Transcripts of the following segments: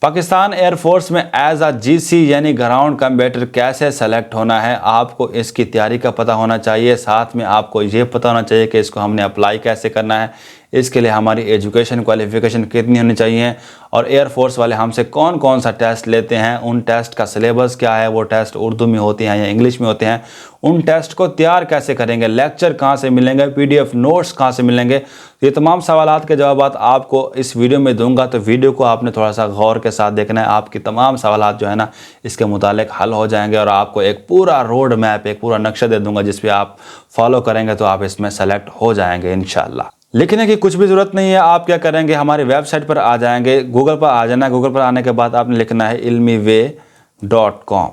Pakistan air force में as a GC यानी ground कम्बैटर कैसे सेलेक्ट होना है, आपको इसकी तैयारी का पता होना चाहिए। साथ में आपको ये पता होना चाहिए कि इसको हमने अप्लाई कैसे करना है, इसके लिए हमारी एजुकेशन क्वालिफ़िकेशन कितनी होनी चाहिए और एयरफोर्स वाले हमसे कौन कौन सा टेस्ट लेते हैं, उन टेस्ट का सिलेबस क्या है, वो टेस्ट उर्दू में होते हैं या इंग्लिश में होते हैं, उन टेस्ट को तैयार कैसे करेंगे, लेक्चर कहाँ से मिलेंगे, पीडीएफ नोट्स कहाँ से मिलेंगे। ये तमाम सवालात के जवाब आपको इस वीडियो में दूंगा, तो वीडियो को आपने थोड़ा सा गौर के साथ देखना है। आपकी तमाम सवालात जो है ना इसके मुतालिक हल हो जाएंगे और आपको एक पूरा रोड मैप, एक पूरा नक्शा दे दूंगा जिस पे आप फॉलो करेंगे तो आप इसमें सेलेक्ट हो जाएंगे इंशाल्लाह। लिखने की कुछ भी ज़रूरत नहीं है, आप क्या करेंगे हमारी वेबसाइट पर आ जाएंगे, गूगल पर आ जाना। गूगल पर आने के बाद आपने लिखना है ilmiway.com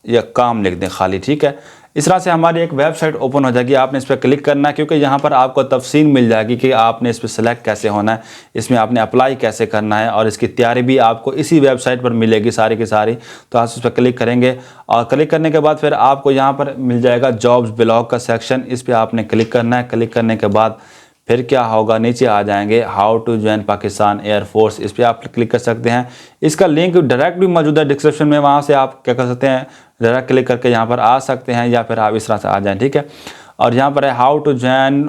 या काम लिख दें खाली, ठीक है। इस तरह से हमारी एक वेबसाइट ओपन हो जाएगी, आपने इस पर क्लिक करना है क्योंकि यहाँ पर आपको तफसील मिल जाएगी कि आपने इस पर सेलेक्ट कैसे होना है, इसमें आपने अप्लाई कैसे करना है और इसकी तैयारी भी आपको इसी वेबसाइट पर मिलेगी सारी की सारी। तो आप इस पर क्लिक करेंगे और क्लिक करने के बाद फिर आपको यहाँ पर मिल जाएगा जॉब्स ब्लॉग का सेक्शन, इस पर आपने क्लिक करना है। क्लिक करने के बाद फिर क्या होगा, नीचे आ जाएंगे how to join Pakistan air force, इस पर आप क्लिक कर सकते हैं। इसका लिंक डायरेक्ट भी मौजूद है डिस्क्रिप्शन में, वहाँ से आप क्या कर सकते हैं डायरेक्ट क्लिक करके यहाँ पर आ सकते हैं या फिर आप इस तरह से आ जाएं, ठीक है। और यहाँ पर है how to join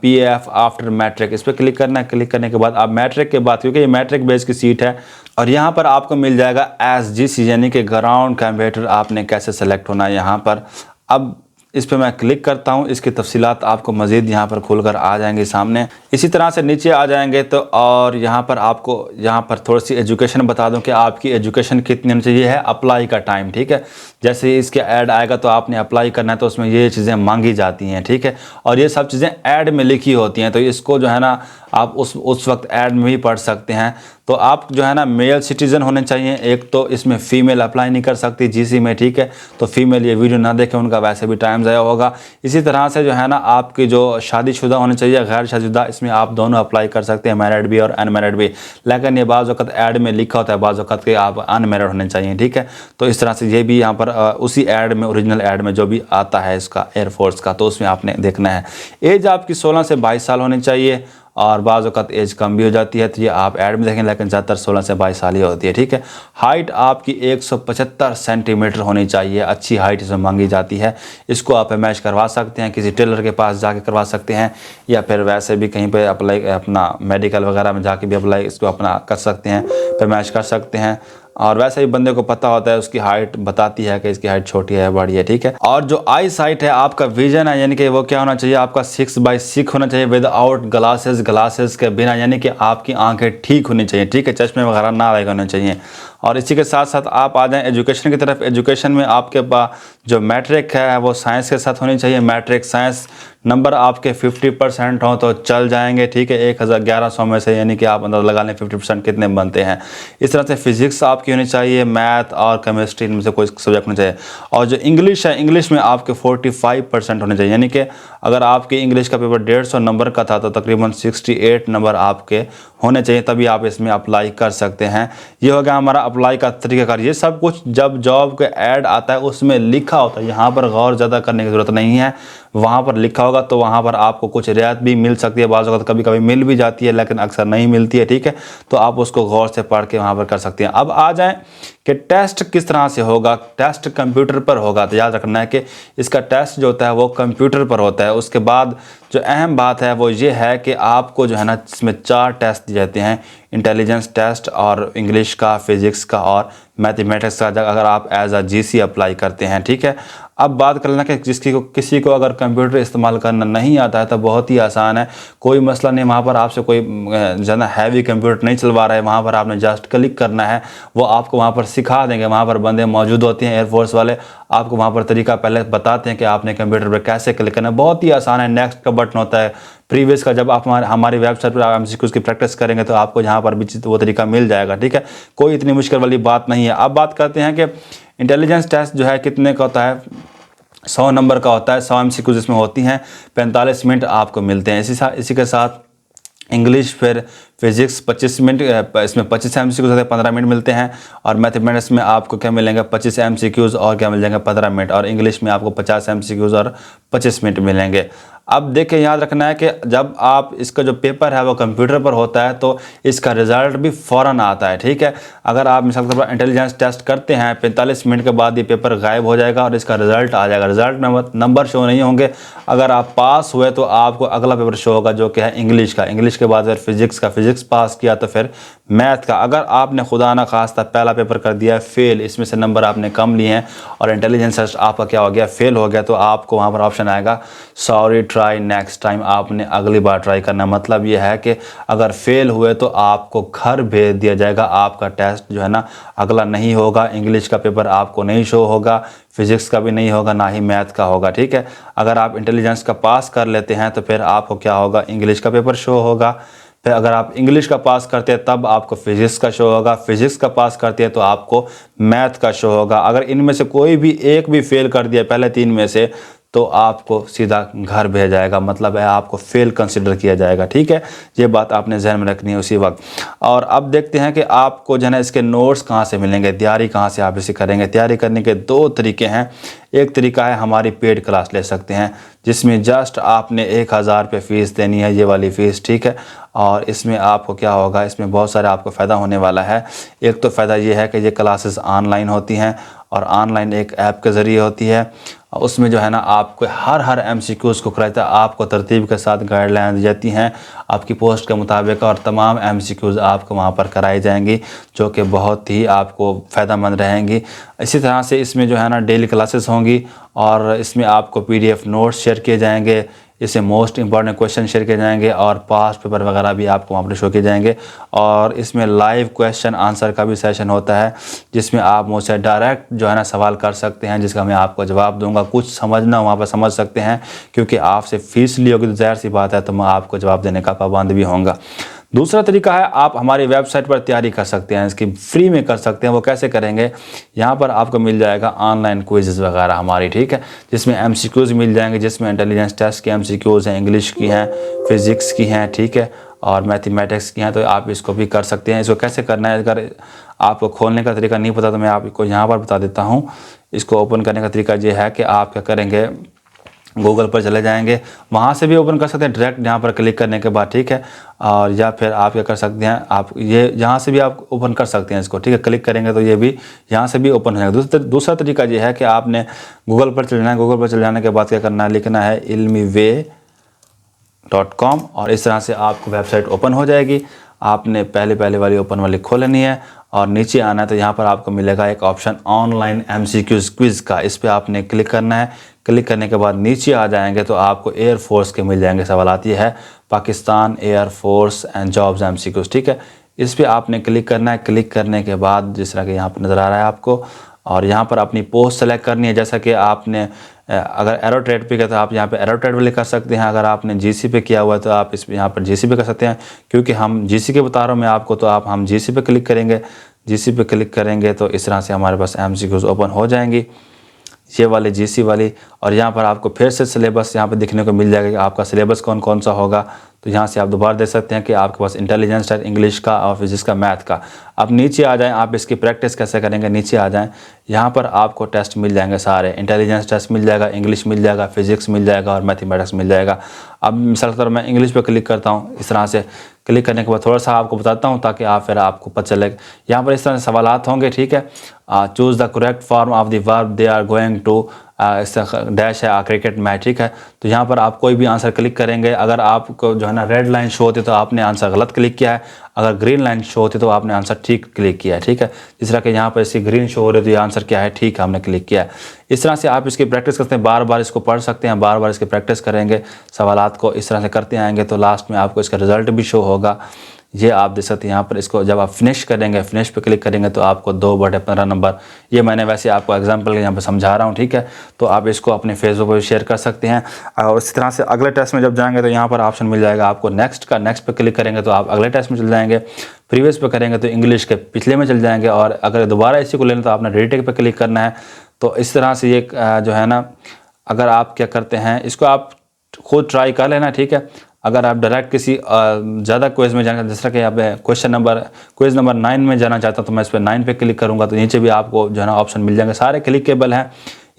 PF after matric, इस पर क्लिक करना है। क्लिक करने के बाद आप मैट्रिक के बाद, क्योंकि ये मैट्रिक बेस की सीट है, और यहाँ पर आपको मिल जाएगा एसजीसी यानी कि ग्राउंड कम्बैटर आपने कैसे सेलेक्ट होना है यहाँ पर। अब इस पर मैं क्लिक करता हूँ, इसकी तफसीलात आपको मज़ीद यहाँ पर खुलकर आ जाएंगे सामने। इसी तरह से नीचे आ जाएंगे तो और यहाँ पर आपको यहाँ पर थोड़ी सी एजुकेशन बता दूँ कि आपकी एजुकेशन कितनी होनी चाहिए है, अप्लाई का टाइम, ठीक है। जैसे ही इसके ऐड आएगा तो आपने अप्लाई करना है तो उसमें ये चीज़ें मांगी जाती हैं, ठीक है। और ये सब चीज़ें ऐड में लिखी होती हैं, तो इसको जो है ना आप उस वक्त ऐड में भी पढ़ सकते हैं। तो आप जो है ना मेल सिटीज़न होने चाहिए, एक तो इसमें फ़ीमेल अप्लाई नहीं कर सकती जीसी में, ठीक है। तो फीमेल ये वीडियो ना देखें, उनका वैसे भी टाइम ज़ाया होगा। इसी तरह से जो है ना आपकी जो शादीशुदा होने चाहिए, गैर शादीशुदा, इसमें आप दोनों अप्लाई कर सकते हैं, मैरिड भी और अनमैरिड भी। लेकिन ये बाज़ वक़्त ऐड में लिखा होता है, बाज़ वक़्त के आप अनमैरिड होने चाहिए, ठीक है। तो इस तरह से ये भी यहाँ पर उसी ऐड में, ओरिजिनल ऐड में जो भी आता है इसका एयरफोर्स का, तो उसमें आपने देखना है। एज आपकी 16 से 22 साल होनी चाहिए और बाज़ वक़्त एज कम भी हो जाती है, तो ये आप ऐड में देखें, लेकिन ज़्यादातर 16 से 22 साल ही होती है, ठीक है। हाइट आपकी 175 सेंटीमीटर होनी चाहिए, अच्छी हाइट इसमें मांगी जाती है। इसको आप मैच करवा सकते हैं, किसी टेलर के पास जाके करवा सकते हैं या फिर वैसे भी कहीं पे अप्लाई, अपना मेडिकल वगैरह में जाके भी अप्लाई इसको अपना कर सकते हैं, फिर मैच कर सकते हैं। और वैसे ही बंदे को पता होता है, उसकी हाइट बताती है कि इसकी हाइट छोटी है बड़ी है, ठीक है। और जो आई साइट है, आपका विजन है, यानी कि वो क्या होना चाहिए, आपका 6/6 होना चाहिए विदाउट ग्लासेस के बिना, यानी कि आपकी आंखें ठीक होनी चाहिए, ठीक है, चश्मे वगैरह ना लगे होने चाहिए। और इसी के साथ साथ आप आ जाएं एजुकेशन की तरफ। एजुकेशन में आपके पास जो मैट्रिक है वो साइंस के साथ होनी चाहिए, मैट्रिक साइंस। नंबर आपके 50% हो तो चल जाएंगे, ठीक है, 1100 में से, यानी कि आप अंदर लगा लें 50% कितने बनते हैं। इस तरह से फिजिक्स आपकी होनी चाहिए, मैथ और केमिस्ट्री में से कोई सब्जेक्ट होना चाहिए। और जो इंग्लिश है, इंग्लिश में आपके 45% होने चाहिए, यानी कि अगर आपकी इंग्लिश का पेपर 150 नंबर का था तो तकरीबन 68 नंबर आपके होने चाहिए, तभी आप इसमें अप्लाई कर सकते हैं। ये हो गया हमारा अप्लाई का तरीक़ाकार। ये सब कुछ जब जॉब का ऐड आता है उसमें लिखा होता है, यहाँ पर गौर ज़्यादा करने की ज़रूरत नहीं है। वहाँ पर लिखा होगा तो वहाँ पर आपको कुछ रियायत भी मिल सकती है, बाज़ वक़्त कभी कभी मिल भी जाती है, लेकिन अक्सर नहीं मिलती है, ठीक है। तो आप उसको गौर से पढ़ के वहाँ पर कर सकते हैं। अब आ जाएँ कि टेस्ट किस तरह से होगा। टेस्ट कंप्यूटर पर होगा, तो याद रखना है कि इसका टेस्ट जो होता है वो कंप्यूटर पर होता है। उसके बाद जो अहम बात है वो ये है कि आपको जो है ना इसमें 4 टेस्ट दिए जाते हैं, इंटेलिजेंस टेस्ट और इंग्लिश का, फिज़िक्स का और मैथमेटिक्स का, अगर आप एज अ जीसी अप्लाई करते हैं, ठीक है। अब बात कर लेना कि किसी को अगर कंप्यूटर इस्तेमाल करना नहीं आता है तो बहुत ही आसान है, कोई मसला नहीं। वहाँ पर आपसे कोई ज़्यादा हैवी कंप्यूटर नहीं चलवा रहा है, वहाँ पर आपने जस्ट क्लिक करना है, वो आपको वहाँ पर सिखा देंगे। वहाँ पर बंदे मौजूद होते हैं एयरफोर्स वाले, आपको वहाँ पर तरीका पहले बताते हैं कि आपने कंप्यूटर पर कैसे क्लिक करना है। बहुत ही आसान है। नेक्स्ट का बटन होता है, प्रीवियस का। जब आप हमारी वेबसाइट पर एमसीक्यूज़ की प्रैक्टिस करेंगे तो आपको यहाँ पर भी वो तरीका मिल जाएगा, ठीक है, कोई इतनी मुश्किल वाली बात नहीं है। अब बात करते हैं कि इंटेलिजेंस टेस्ट जो है कितने का होता है। 100 नंबर का होता है, 100 एमसीक्यूज़ इसमें होती हैं, 45 मिनट आपको मिलते हैं। इसी के साथ इंग्लिश फिर फिजिक्स 25 मिनट, इसमें 25 एमसीक्यूज़ होते हैं, 15 मिनट मिलते हैं। और मैथमेटिक्स में आपको क्या मिलेंगे, 25 एमसीक्यूज़ और क्या मिल जाएंगे, 15 मिनट। और इंग्लिश में आपको 50 एमसीक्यूज़ और 25 मिनट मिलेंगे। अब देखिए याद रखना है कि जब आप इसका जो पेपर है वो कंप्यूटर पर होता है तो इसका रिज़ल्ट भी फ़ौरन आता है, ठीक है। अगर आप मिसाल के तौर पर इंटेलिजेंस टेस्ट करते हैं 45 मिनट के बाद ये पेपर गायब हो जाएगा और इसका रिज़ल्ट आ जाएगा। रिज़ल्ट नंबर शो नहीं होंगे। अगर आप पास हुए तो आपको अगला पेपर शो होगा जो कि है इंग्लिश का। इंग्लिश के बाद फिर फिज़िक्स का, फिज़िक्स पास किया तो फिर मैथ का। अगर आपने खुदा ना खास्ता पहला पेपर कर दिया फेल, इसमें से नंबर आपने कम लिए हैं और इंटेलिजेंस टेस्ट आपका क्या हो गया, फेल हो गया, तो आपको वहाँ पर ऑप्शन आएगा सॉरी ट्राई नेक्स्ट टाइम, आपने अगली बार ट्राई करना। मतलब ये है कि अगर फेल हुए तो आपको घर भेज दिया जाएगा, आपका टेस्ट जो है ना अगला नहीं होगा। इंग्लिश का पेपर आपको नहीं शो होगा, फिज़िक्स का भी नहीं होगा, ना ही मैथ का होगा, ठीक है। अगर आप इंटेलिजेंस का पास कर लेते हैं तो फिर आपको क्या होगा, इंग्लिश का पेपर शो होगा। फिर अगर आप इंग्लिश का पास करते हैं तब आपको फिज़िक्स का शो होगा, फिज़िक्स का पास करते हैं तो आपको मैथ का शो होगा। अगर इनमें से कोई भी एक भी फेल कर दिया पहले 3 में से तो आपको सीधा घर भेजा जाएगा, मतलब है आपको फेल कंसिडर किया जाएगा, ठीक है। ये बात आपने जहन में रखनी है उसी वक्त। और अब देखते हैं कि आपको जो है ना इसके नोट्स कहाँ से मिलेंगे, तैयारी कहाँ से आप इसे करेंगे। तैयारी करने के 2 तरीके हैं। एक तरीका है हमारी पेड क्लास ले सकते हैं जिसमें जस्ट आपने 1000 रुपये फ़ीस देनी है, ये वाली फ़ीस, ठीक है। और इसमें आपको क्या होगा, इसमें बहुत सारे आपको फ़ायदा होने वाला है। एक तो फ़ायदा ये है कि ये क्लासेस ऑनलाइन होती हैं और ऑनलाइन एक ऐप के ज़रिए होती है। उसमें जो है ना आपको हर MCQs को कराता है, आपको तरतीब के साथ गाइडलाइन दी जाती हैं आपकी पोस्ट के मुताबिक और तमाम MCQs आपको वहाँ पर कराई जाएंगी जो कि बहुत ही आपको फ़ायदेमंद रहेंगी। इसी तरह से इसमें जो है ना डेली क्लासेस होंगी और इसमें आपको PDF नोट्स शेयर किए जाएंगे, इससे मोस्ट इंपॉर्टेंट क्वेश्चन शेयर किए जाएंगे और पास्ट पेपर वगैरह भी आपको वहाँ पर शो किए जाएंगे। और इसमें लाइव क्वेश्चन आंसर का भी सेशन होता है जिसमें आप मुझसे डायरेक्ट जो है ना सवाल कर सकते हैं जिसका मैं आपको जवाब दूंगा। कुछ समझना वहाँ पर समझ सकते हैं क्योंकि आपसे फ़ीस ली होगी तो ज़ाहिर सी बात है तो मैं आपको जवाब देने का पाबंद भी होऊंगा। दूसरा तरीका है आप हमारी वेबसाइट पर तैयारी कर सकते हैं, इसकी फ्री में कर सकते हैं। वो कैसे करेंगे, यहाँ पर आपको मिल जाएगा ऑनलाइन क्विज़ वगैरह हमारी, ठीक है, जिसमें MCQs मिल जाएंगे, जिसमें इंटेलिजेंस टेस्ट की MCQs हैं, इंग्लिश की हैं, फिज़िक्स की हैं, ठीक है, और मैथमेटिक्स की हैं। तो आप इसको भी कर सकते हैं। इसको कैसे करना है, अगर आपको खोलने का तरीका नहीं पता तो मैं आपको यहाँ पर बता देता हूँ। इसको ओपन करने का तरीका ये है कि आप क्या करेंगे, गूगल पर चले जाएंगे, वहाँ से भी ओपन कर सकते हैं डायरेक्ट यहाँ पर क्लिक करने के बाद, ठीक है। और या फिर आप क्या कर सकते हैं, आप ये यहाँ से भी आप ओपन कर सकते हैं इसको, ठीक है। क्लिक करेंगे तो ये भी यहाँ से भी ओपन हो जाएगा। दूसरा तरीका ये है कि आपने गूगल पर चले जाना है। गूगल पर चले जाने के बाद क्या करना है, लिखना है ilmiway.com और इस तरह से आपको वेबसाइट ओपन हो जाएगी। आपने पहले वाली ओपन वाली खोल लेनी है और नीचे आना है तो यहाँ पर आपको मिलेगा एक ऑप्शन ऑनलाइन MCQs क्विज़ का, इस पर आपने क्लिक करना है। क्लिक करने के बाद नीचे आ जाएंगे तो आपको एयरफोर्स के मिल जाएंगे सवाल, आती है Pakistan air force and jobs MCQs, ठीक है। इस पर आपने क्लिक करना है। क्लिक करने के बाद जिस तरह के यहाँ पर नज़र आ रहा है आपको, और यहाँ पर अपनी पोस्ट सेलेक्ट करनी है। जैसा कि आपने अगर एरो ट्रेड पे किया तो आप यहाँ पे एरो ट्रेड वाले कर सकते हैं। अगर आपने GC पे किया हुआ है तो आप इस यहाँ पर GC पे कर सकते हैं। क्योंकि हम GC के बता रहा हूँ मैं आपको, तो हम GC पे क्लिक करेंगे। GC पे क्लिक करेंगे तो इस तरह से हमारे पास MCQs ओपन हो जाएंगी, ये वाली GC वाली। और यहाँ पर आपको फिर से सिलेबस यहाँ पर दिखने को मिल जाएगा कि आपका सिलेबस कौन कौन सा होगा। तो यहाँ से आप दोबारा देख सकते हैं कि आपके पास इंटेलिजेंस टेस्ट, इंग्लिश का और फिजिक्स का, मैथ का। अब नीचे आ जाएं, आप इसकी प्रैक्टिस कैसे करेंगे, नीचे आ जाएं। यहाँ पर आपको टेस्ट मिल जाएंगे सारे, इंटेलिजेंस टेस्ट मिल जाएगा, इंग्लिश मिल जाएगा, फिजिक्स मिल जाएगा और मैथमेटिक्स मिल जाएगा। अब मिसाल के तौर पर मैं इंग्लिश पर क्लिक करता हूँ। इस तरह से क्लिक करने के बाद थोड़ा सा आपको बताता हूँ ताकि फिर आपको पता चले। यहाँ पर इस तरह से सवालात होंगे, ठीक है। Choose the correct form of the verb they are going to, इस डैश है क्रिकेट मैच, ठीक है। तो यहाँ पर आप कोई भी आंसर क्लिक करेंगे। अगर आपको जो है ना रेड लाइन शो होती तो आपने आंसर गलत क्लिक किया है, अगर ग्रीन लाइन शो होती तो आपने आंसर ठीक क्लिक किया है, ठीक है। जिस तरह के यहाँ पर इसकी ग्रीन शो हो रही है तो ये आंसर क्या है, ठीक है, हमने क्लिक किया है। इस तरह से आप इसकी प्रैक्टिस करते हैं, बार बार इसको पढ़ सकते हैं, बार बार इसकी प्रैक्टिस करेंगे, सवालात को इस तरह से करते आएंगे तो लास्ट में आपको इसका रिजल्ट भी शो होगा। ये आप देख सकते हैं यहाँ पर। इसको जब आप फिनिश करेंगे, फिनिश पे क्लिक करेंगे तो आपको 2/15 नंबर, ये मैंने वैसे आपको एग्जांपल यहाँ पे समझा रहा हूँ, ठीक है। तो आप इसको अपने फेसबुक पर शेयर कर सकते हैं। और इसी तरह से अगले टेस्ट में जब जाएंगे तो यहाँ पर ऑप्शन मिल जाएगा आपको नेक्स्ट का। नेक्स्ट पे क्लिक करेंगे तो आप अगले टेस्ट में चल जाएंगे। प्रीवियस पे करेंगे तो इंग्लिश के पिछले में चल जाएंगे। और अगर दोबारा इसी को लेना तो आपने रीटेक पे क्लिक करना है। तो इस तरह से ये जो है ना, अगर आप क्या करते हैं, इसको आप खुद ट्राई कर लेना, ठीक है। अगर आप डायरेक्ट किसी ज़्यादा क्विज़ में जाना, जैसा कि आप क्विज़ नंबर 9 में जाना चाहता हूँ तो मैं इस पर 9 पे क्लिक करूँगा तो नीचे भी आपको जो है ना ऑप्शन मिल जाएंगे, सारे क्लिकेबल हैं।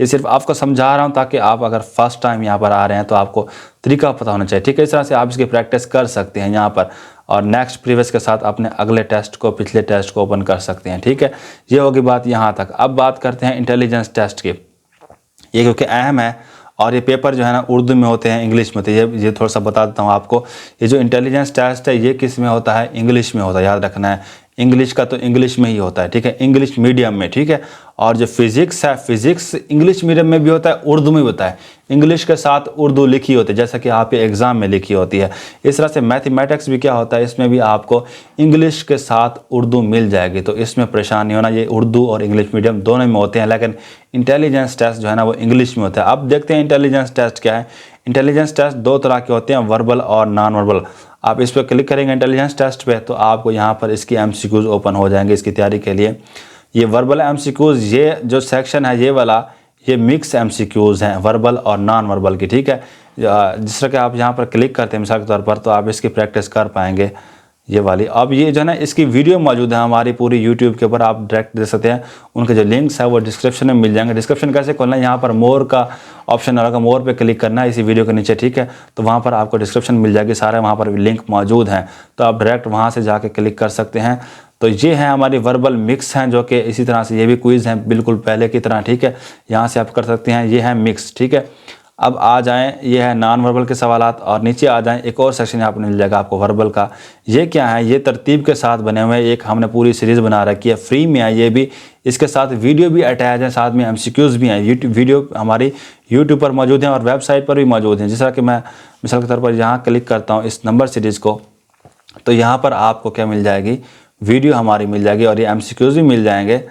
ये सिर्फ आपको समझा रहा हूँ ताकि आप अगर फर्स्ट टाइम यहाँ पर आ रहे हैं तो आपको तरीका पता होना चाहिए, ठीक है। इस तरह से आप इसकी प्रैक्टिस कर सकते हैं यहाँ पर, और नेक्स्ट प्रीवियस के साथ अपने अगले टेस्ट को, पिछले टेस्ट को ओपन कर सकते हैं, ठीक है। ये होगी बात यहाँ तक। अब बात करते हैं इंटेलिजेंस टेस्ट की। ये क्योंकि अहम है और ये पेपर जो है ना उर्दू में होते हैं, इंग्लिश में होते हैं। ये थोड़ा सा बता देता हूँ आपको। ये जो इंटेलिजेंस टेस्ट है ये किस में होता है, इंग्लिश में होता है, याद रखना है। इंग्लिश का तो इंग्लिश में ही होता है, ठीक है, इंग्लिश मीडियम में, ठीक है। और जो फिजिक्स है, फिजिक्स इंग्लिश मीडियम में भी होता है, उर्दू में भी होता है। इंग्लिश के साथ उर्दू लिखी होती है, जैसा कि आप एग्जाम में लिखी होती है। इस तरह से मैथमेटिक्स भी क्या होता है, इसमें भी आपको इंग्लिश के साथ उर्दू मिल जाएगी, तो इसमें परेशानी होना। ये उर्दू और इंग्लिश मीडियम दोनों में होते हैं, लेकिन इंटेलिजेंस टेस्ट जो है ना वो इंग्लिश में होता है। अब देखते हैं इंटेलिजेंस टेस्ट क्या है। इंटेलिजेंस टेस्ट दो तरह के होते हैं, वर्बल और नॉन वर्बल। आप इस पर क्लिक करेंगे इंटेलिजेंस टेस्ट पे, तो आपको यहाँ पर इसकी एमसीक्यूज ओपन हो जाएंगे इसकी तैयारी के लिए। ये वर्बल एमसीक्यूज, ये जो सेक्शन है ये वाला, ये मिक्स एमसीक्यूज हैं, वर्बल और नॉन वर्बल की, ठीक है। जिस तरह के आप यहाँ पर क्लिक करते हैं मिसाल के तौर पर, तो आप इसकी प्रैक्टिस कर पाएंगे ये वाली। अब ये जो है ना इसकी वीडियो मौजूद है हमारी पूरी यूट्यूब के ऊपर, आप डायरेक्ट दे सकते हैं। उनके जो लिंक्स है वो डिस्क्रिप्शन में मिल जाएंगे। डिस्क्रिप्शन कैसे खोलना है, यहाँ पर मोर का ऑप्शन आ रहा है, मोर पे क्लिक करना है इसी वीडियो के नीचे, ठीक है। तो वहाँ पर आपको डिस्क्रिप्शन मिल जाएगी, सारे वहाँ पर लिंक मौजूद हैं, तो आप डायरेक्ट वहाँ से जाके क्लिक कर सकते हैं। तो ये है हमारी वर्बल मिक्स हैं, जो कि इसी तरह से ये भी क्विज़ हैं बिल्कुल पहले की तरह, ठीक है। यहाँ से आप कर सकते हैं, ये है मिक्स, ठीक है। अब आ जाएं, ये है नॉन वर्बल के सवालात, और नीचे आ जाएं एक और सेक्शन यहाँ पर मिल जाएगा आपको वर्बल का। ये क्या है, ये तरतीब के साथ बने हुए हैं, एक हमने पूरी सीरीज़ बना रखी है, फ्री में है ये भी। इसके साथ वीडियो भी अटैच है, साथ में एमसीक्यूज भी हैं। यूट्यूब वीडियो हमारी यूट्यूब पर मौजूद हैं और वेबसाइट पर भी मौजूद हैं। जिस तरह कि मैं मिसाल के तौर पर यहाँ क्लिक करता हूँ इस नंबर सीरीज़ को, तो यहाँ पर आपको क्या मिल जाएगी, वीडियो हमारी मिल जाएगी और ये एमसीक्यूज भी मिल जाएंगे।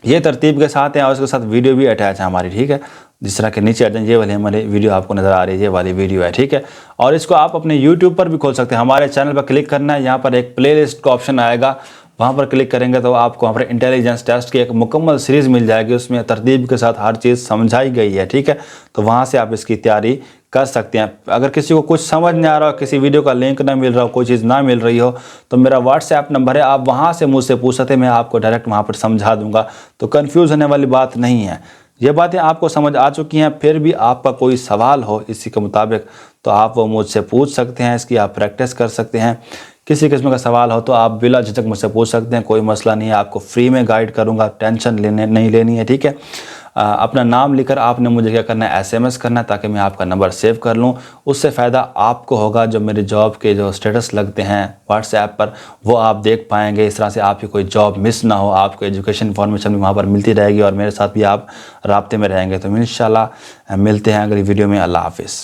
ये तरतीब के साथ है और उसके साथ वीडियो भी अटैच है हमारी, ठीक है। जिस तरह के नीचे आ जाए ये वाली हमारी वीडियो आपको नज़र आ रही है, ये वाली वीडियो है, ठीक है। और इसको आप अपने यूट्यूब पर भी खोल सकते हैं। हमारे चैनल पर क्लिक करना है, यहाँ पर एक प्लेलिस्ट का ऑप्शन आएगा, वहाँ पर क्लिक करेंगे तो आपको वहाँ पर इंटेलिजेंस टेस्ट की एक मुकम्मल सीरीज़ मिल जाएगी, उसमें तरतीब के साथ हर चीज़ समझाई गई है, ठीक है। तो वहाँ से आप इसकी तैयारी कर सकते हैं। अगर किसी को कुछ समझ नहीं आ रहा हो, किसी वीडियो का लिंक ना मिल रहा हो, कोई चीज़ ना मिल रही हो, तो मेरा व्हाट्सएप नंबर है, आप वहाँ से मुझसे पूछ सकते हैं, मैं आपको डायरेक्ट वहाँ पर समझा दूँगा। तो कन्फ्यूज़ होने वाली बात नहीं है। ये बातें आपको समझ आ चुकी हैं, फिर भी आपका कोई सवाल हो इसी के मुताबिक तो आप वो मुझसे पूछ सकते हैं, इसकी आप प्रैक्टिस कर सकते हैं। किसी किस्म का सवाल हो तो आप बिला झिझक मुझसे पूछ सकते हैं, कोई मसला नहीं है। आपको फ्री में गाइड करूंगा, टेंशन नहीं लेनी है, ठीक है। अपना नाम लिखकर आपने मुझे क्या करना है, एसएमएस करना है, ताकि मैं आपका नंबर सेव कर लूँ। उससे फ़ायदा आपको होगा, जो मेरे जॉब के जो स्टेटस लगते हैं व्हाट्सएप पर वो आप देख पाएंगे। इस तरह से आपकी कोई जॉब मिस ना हो, आपको एजुकेशन इन्फॉर्मेशन भी वहाँ पर मिलती रहेगी और मेरे साथ भी आप राब्ते में रहेंगे। तो इंशाल्लाह मिलते हैं अगली वीडियो में। अल्लाह हाफिज़।